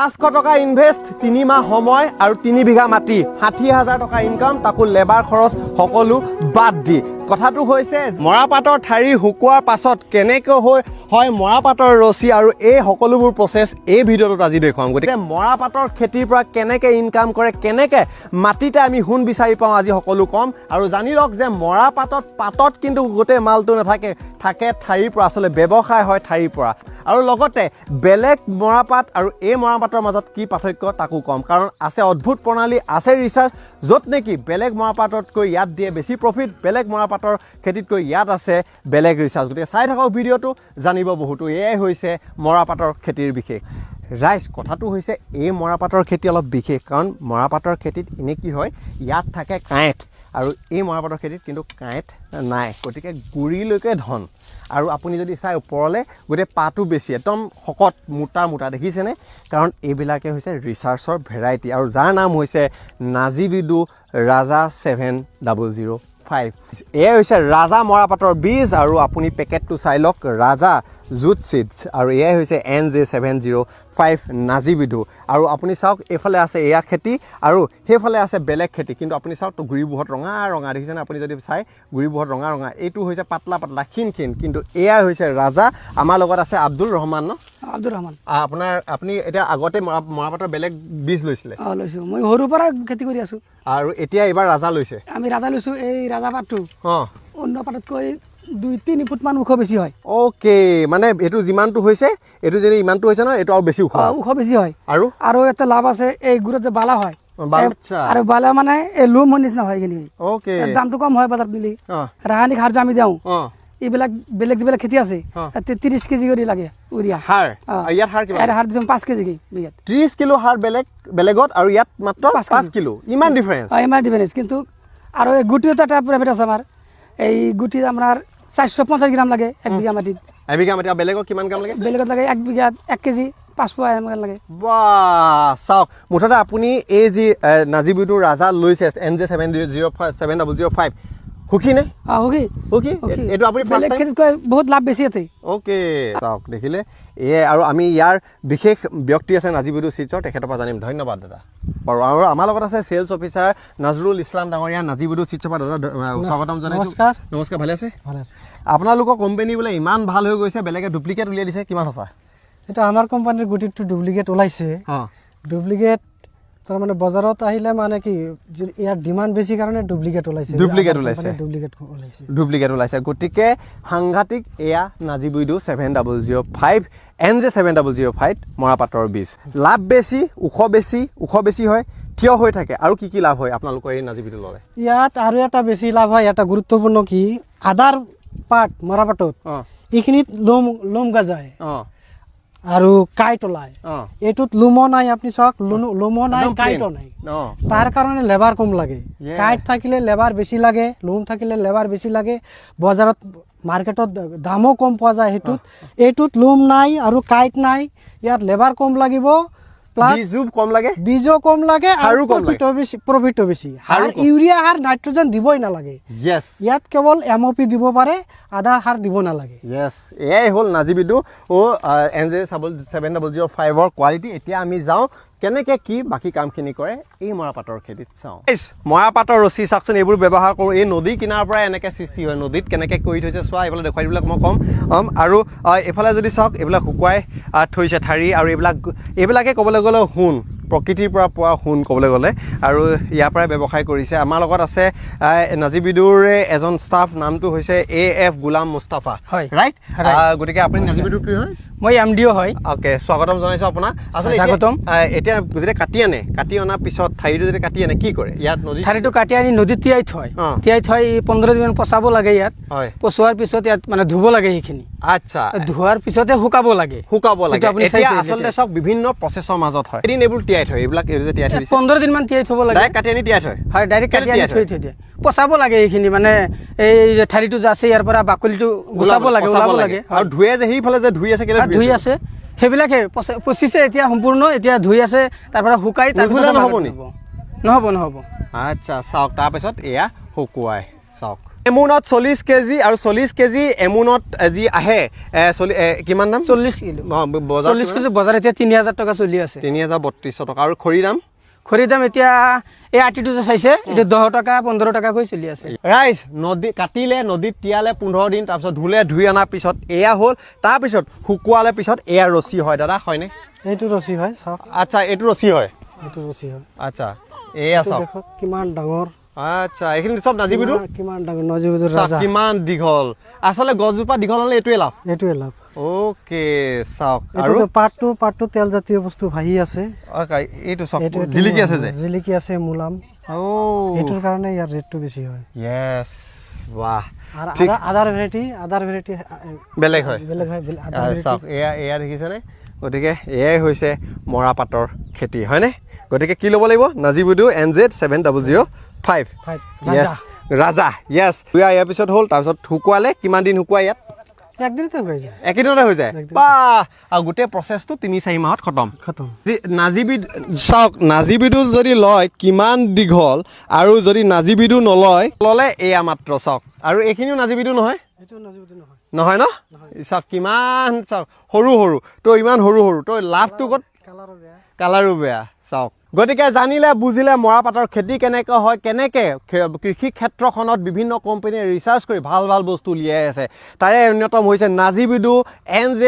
500 টকা ইনভেস্ট 3 মাহ সময় আৰু 3 বিঘা মাটি 60,000 টকা ইনকাম তাকো লেবাৰ খৰচ সকলো বাদ দি কথাটো হৈছে মৰাপাটৰ ঠাৰি হুকুৱাৰ পাছত কেনেকৈ হয় মৰাপাটৰ ৰছী আৰু এই সকলোবোৰ প্ৰসেছ এই ভিডিঅ'টোত আজি দেখুৱাম গতিকে মৰাপাটৰ খেতিৰ পৰা কেনেকৈ ইনকাম কৰে কেনেকৈ মাটিতে আমি হুন বিচাৰি পাওঁ আজি সকলো কম আৰু জানি লওক যে মৰাপাটত কিন্তু গোটেই মালটো নাথাকে থাকে ঠাৰিৰ পৰা আসলে ব্যৱসায় হয় ঠাৰিৰ পৰা আৰু লগতে বেলেগ মৰাপাট আৰু এই মৰাপাটৰ মাজত কি পাৰ্থক্য তাকো কম কাৰণ আছে অদ্ভুত প্ৰণালী আছে ৰিচাৰ্চ য'ত নেকি বেলেগ মৰাপাটতকৈ ইয়াত দিয়ে বেছি প্ৰফিট বেলেগ মৰাপাটৰ খেতিতকৈ ইয়াত আছে বেলেগ ৰিচাৰ্চ গতিকে চাই থাকক ভিডিঅ'টো জানিব বহুতো এয়াই হৈছে মৰাপাটৰ খেতিৰ বিশেষ ৰাইজ কথাটো হৈছে এই মৰাপাটৰ খেতি অলপ বিশেষ কাৰণ মৰাপাটৰ খেতিত এনে কি হয় ইয়াত থাকে কাঁইট আৰু এই মৰাপাটৰ খেতিত কিন্তু কাঁইট নাই গতিকে গুৰিলৈকে ধন আৰু আপুনি যদি চাই ওপৰলে গোটেই পাতো বেছি একদম শকত মোটা দেখিছেনে কাৰণ এইবিলাকে হৈছে ৰিচাৰ্চৰ ভেৰাইটি আৰু যাৰ নাম হৈছে নাজিবিডু ৰাজা 7005 এয়া হৈছে ৰাজা মৰাপাটৰ বীজ আৰু আপুনি পেকেটটো চাই লওক ৰাজা জুট চিডছ আৰু এয়াই হৈছে NJ705 নাজিবিডু আৰু আপুনি চাওক এইফালে আছে এয়া খেতি আৰু সেইফালে আছে বেলেগ খেতি কিন্তু আপুনি চাওক তো গুৰিবোৰত ৰঙা দেখিছেনে আপুনি যদি চাই গুৰিবোৰত ৰঙা এইটো হৈছে পাতলা ক্ষীণ কিন্তু এয়া হৈছে ৰাজা আমাৰ লগত আছে আব্দুল ৰহমান ন আব্দুল ৰহমান আপুনি এতিয়া আগতে মৰাপাটৰ বেলেগ বীজ লৈছিলে লৈছো মই সৰুৰ পৰা খেতি কৰি আছো আৰু এতিয়া এইবাৰ ৰাজা লৈছে আমি ৰাজা লৈছো এই ৰাজা পাতটো অন্য পাততকৈ 2-3 ফুট মান ওখ বেছি হয় ওকে মানে এটো যিমানটো হৈছে এটো যদি ইমানটো হৈছে ন এটো আৰু বেছি ওখ বেছি হয় আৰু এটা লাভ আছে এই গুৰত যে বালা হয় বাচ্চা আৰু বালা মানে এই লুম নিচিনা হয় কিনি ওকে দামটো কম হয় বজাৰত মিলি ৰাসায়নিক সাৰ যে আমি দিওঁ এইবিলাক বেলেগ যিবিলাক খেতি আছে 30 কেজি কৰি লাগে উৰিয়া সাৰ ইয়াত সাৰ কিমান সাৰ দিম 5 কেজি বিঘাত 30 কিলো সাৰ বেলেগত আৰু ইয়াত মাত্ৰ 5 কিলো ইমান ডিফাৰেন্স কিন্তু আৰু এই গুটিও এটা প্ৰেভেট আছে আমাৰ এই গুটি আমাৰ 450 গ্ৰাম লাগে 1 বিঘা মাটিত বেলেগত কিমান গ্ৰাম লাগে বেলেগত লাগে 1 বিঘাত 1 কেজি 5 পোৱা এনেকুৱা লাগে বাহ চাওক মুঠতে আপুনি এই যি নাজিবিডু ৰাজা লৈছে NJ705 সুখী নে সুখী এইটো আপুনি ফাৰ্স্ট টাইম বহুত লাভ বেছি আছে ওকে চাওক দেখিলে এই আৰু আমি ইয়াৰ বিশেষ ব্যক্তি আছে নাজিবিডু চিটছৰ তেখেতৰ পৰা জানিম ধন্যবাদ দাদা বাৰু আৰু আমাৰ লগত আছে সেলছ অফিচাৰ নজৰুল ইছলাম ডাঙৰীয়া নাজিবিডু চিটছৰ পৰা দাদা স্বাগতম জনাইছো নমস্কাৰ ভালে আছে আপোনালোকৰ কোম্পানী বোলে ইমান ভাল হৈ গৈছে বেলেগে ডুপ্লিকেট উলিয়াই দিছে কিমান সঁচা এটা আমাৰ কোম্পানীৰ গুটিটো ডুপ্লিকেট ওলাইছে ডুপ্লিকেট তাৰ মানে বজাৰত আহিলে মানে কি ইয়াৰ ডিমান্ড বেছি কাৰণে ডুপ্লিকেট ওলাইছে গতিকে সাংঘাতিক এয়া নাজিবিডু 7005 NJ705 মৰাপাটৰ বীজ লাভ বেছি ওখ বেছি হয় থিয় হৈ থাকে আৰু কি লাভ হয় আপোনালোকৰ এই নাজিবিডু ললে ইয়াত আৰু এটা বেছি লাভ হয় এটা গুৰুত্বপূৰ্ণ কি আদাৰ পাট মৰাপাটত এইখিনিত লোম গজায় আৰু কাইট ওলায় এইটোত লুমো নাই আপুনি চাওক লুমো নাই কাইটো নাই তাৰ কাৰণে লেবাৰ কম লাগে কাইট থাকিলে লেবাৰ বেছি লাগে লুম থাকিলে লেবাৰ বেছি লাগে বজাৰত মাৰ্কেটত দামো কম পোৱা যায় এইটোত লুম নাই আৰু কাইট নাই ইয়াত লেবাৰ কম লাগিব বীজো কম লাগে আৰু প্ৰফিটো বেছি ইউৰিয়া সাৰ নাইট্ৰজেন দিবই নালাগে ইয়াত কেৱল MOP দিব পাৰে আদাৰ সাৰ দিব নালাগে এয়াই হ'ল নাজিবিডু NJ705 কোৱালিটি এতিয়া আমি যাওঁ কেনেকে কি বাকি কামখিনি কৰে এই মৰাপাটৰ খেতিত চাওঁ মৰাপাটৰ ৰছী চাওকচোন এইবোৰ ব্যৱহাৰ কৰোঁ এই নদী কিনাৰৰ পৰা এনেকৈ সৃষ্টি হয় নদীত কেনেকৈ কৰি থৈছে চোৱা এইফালে দেখুৱাই দিবলৈ মই ক'ম আৰু এইফালে যদি চাওক এইবিলাক শুকুৱাই থৈছে ঠাৰি আৰু এইবিলাকে ক'বলৈ গ'লে সোণ প্ৰকৃতিৰ পৰা পোৱা সোণ ক'বলৈ গ'লে আৰু ইয়াৰ পৰাই ব্যৱসায় কৰিছে আমাৰ লগত আছে নাজিবিডুৰে এজন ষ্টাফ নামটো হৈছে AF গোলাম মুস্তাফা ৰাইট গতিকে আপুনি নাজিবিডুৰ কি হয় মই MDO হয় ওকে স্বাগতম জনাইছো আপোনাক আচলতে স্বাগতম এতিয়া যদি কাটি অনাৰ পিছত ঠাৰিটো যদি কাটি আনে কি কৰে ইয়াত ঠাৰিটো কাটি আনি নদীত তিয়াই থৈ 15 দিন পচাব লাগে ইয়াত পচোৱাৰ পিছত ইয়াত মানে ধুব লাগে এইখিনি আচ্ছা ধোৱাৰ পিছতে শুকাব লাগে এতিয়া আচলতে চাওক বিভিন্ন প্ৰচেছৰ মাজত হয় এদিন এইবোৰ তিয়াই থয় এইবিলাক যে তিয়াই থৈ 15 দিন মান তিয়াই থব লাগে ডাইৰেক্ট কাটি আনি তিয়াই থয় হয় ডাইৰেক্ট কাটি আনি থৈ দিয়ে পচাব লাগে এইখিনি মানে এই যে ঠাৰিটো যে আছে ইয়াৰ পৰা বাকলিটো গুচাব লাগে ওলাব লাগে আৰু ধুয়ে যে সেইফালে যে ধুই আছে কেলে ধুই আছে সেইবিলাকে পচিছে এতিয়া সম্পূৰ্ণ এতিয়া ধুই আছে তাৰ পৰা শুকাই তাৰ পিছত নহ'ব আচ্ছা চাওক তাৰপিছত এয়া শুকুৱাই চাওক এমুনত 40 কেজি আৰু 40 কেজি এমুনত যি আহে কিমান দাম 40 কিলো বজাৰ 40 কিলো বজাৰ এতিয়া 3000 টকা চলি আছে 3200 টকা আৰু খৰি দাম খৰিৰ দাম এতিয়া এই আটিটো যে চাইছে এতিয়া 10 টকা 15 টকাকৈ চলি আছে ৰাইজ নদী কাটিলে নদীত তিয়ালে 15 দিন তাৰপিছত ধুই অনাৰ পিছত এয়া হ'ল তাৰপিছত শুকুৱালে পিছত এয়া ৰছী হয় দাদা হয়নে এইটো ৰছী হয় চাওক আচ্ছা এইটো ৰছী হয় এইটো ৰছী হয় আচ্ছা এয়া চাওক দেখক কিমান ডাঙৰ আচ্ছা এইখিনি চব নাজিবিদু কিমান ডাঙৰ নজিবুদুৰ ৰাজা কিমান দীঘল আচলতে গছজোপা দীঘল হ'লে এইটোৱে লাভ এইটোৱে লাভ ওকে চাওক আৰু আৰু পাতটো তেল জাতীয় বস্তু ভাহি আছে এইটো চাওক এইটো জিলিকি আছে যে জিলিকি আছে মুলাম ও এইটোৰ কাৰণে ইয়াৰ ৰেটটো বেছি হয় ইয়েছ বাহ আৰু ঠিক। আদাৰ ভেৰাইটি বেলেগ হয় বেলেগ হয় আৰু চাওক এয়া দেখিছেনে গতিকে এয়াই হৈছে মৰাপাটৰ খেতি হয়নে গতিকে কি ল'ব লাগিব নাজিবুদু NZ 7005 য়েছ ৰাজা য়েছ ইয়াৰ পিছত হ'ল তাৰপিছত শুকুৱালে কিমান দিন শুকুৱাই ইয়াত একদিনতে হৈ যায় একেদিনতে হৈ যায় বাহ আৰু গোটেই প্ৰচেছটো 3-4 মাহত খতম চাওক নাজিবিদু যদি লয় কিমান দীঘল আৰু যদি নাজিবিদু নলয় ল'লে এয়া মাত্ৰ চাওক আৰু এইখিনিও নাজিবিদু নহয় এইটো নজিবুদু নহয় নহয় ন চাওক কিমান চাওক সৰু তো ইমান সৰু তো লাভটো ক'ত কালাৰো বেয়া চাওক গতিকে জানিলে বুজিলে মৰাপাটৰ খেতি কেনেকৈ হয় কেনেকৈ কৃষি ক্ষেত্ৰখনত বিভিন্ন কোম্পানীয়ে ৰিচাৰ্চ কৰি ভাল বস্তু উলিয়াই আছে তাৰে অন্যতম হৈছে নাজিবিদু NZ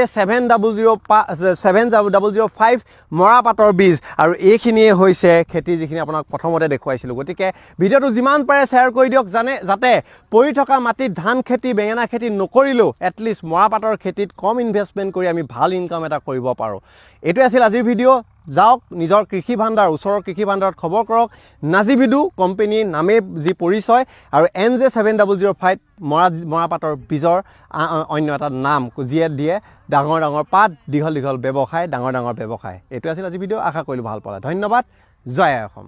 7005 মৰাপাটৰ বীজ আৰু এইখিনিয়ে হৈছে খেতি যিখিনি আপোনাক প্ৰথমতে দেখুৱাইছিলোঁ গতিকে ভিডিঅ'টো যিমান পাৰে শ্বেয়াৰ কৰি দিয়ক যাতে পৰি থকা মাটিত ধান খেতি বেঙেনা খেতি নকৰিলেও এটলিষ্ট মৰাপাটৰ খেতিত কম ইনভেষ্টমেণ্ট কৰি আমি ভাল ইনকাম এটা কৰিব পাৰোঁ এইটোৱে আছিল আজিৰ ভিডিঅ' যাওক নিজৰ কৃষি ভাণ্ডাৰ ওচৰৰ কৃষি ভাণ্ডাৰত খবৰ কৰক নাজিবিদু কোম্পানীৰ নামে যি পৰিচয় আৰু NZ 7005 মৰাপাটৰ বীজৰ অন্য এটা নাম যিয়ে দিয়ে ডাঙৰ পাত দীঘল ব্যৱসায় ডাঙৰ ব্যৱসায় এইটো আছিল আজি ভিডিঅ' আশা কৰিলোঁ ভাল পালে ধন্যবাদ জয় আই অসম